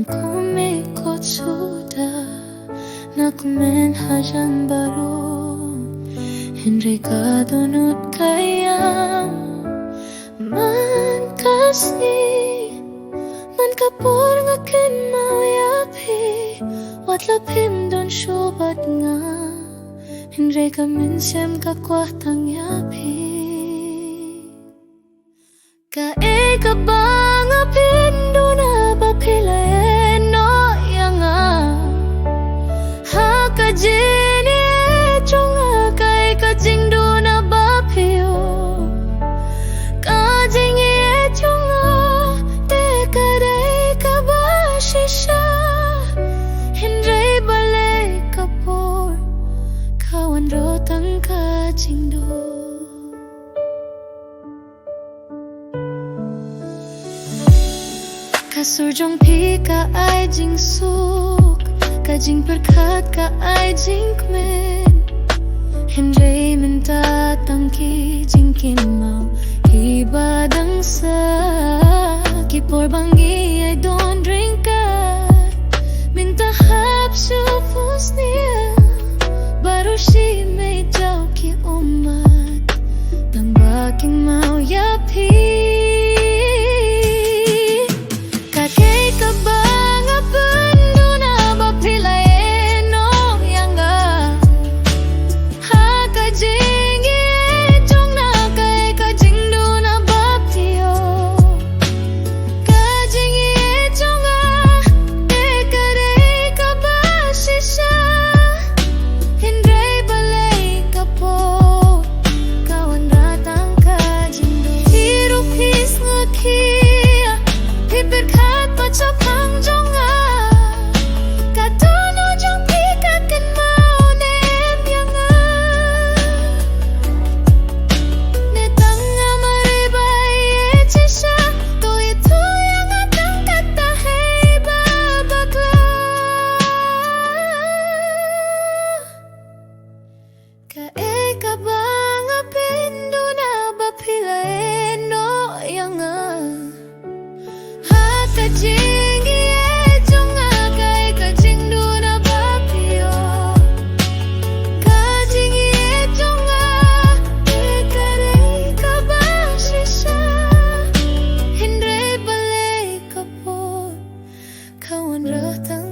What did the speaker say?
kumikot sudah Nakumen hajan baru Henry kadunut kayam Man kasih Man kapur ngakin mauyapi Watlapim don syubat nga Henry kamin siyam kakwatang yapi Kae ka bang apindo na bapilayan no yanga Hakajini chunga kai kajingdo na bapio Kajingi chunga te kadai ka bashisha Hindray balay kapor kawan rotang kajingdo Kasurjong pi ka ay jing suk Kajing perkat ka ay jing kmen Henry minta tangki jing kinmaw Ibadang sa Kipor banggi ay don drink ka Minta hapsu fus niya Baru si may jaw ki umat Tang baking mau yapi Kawan rotang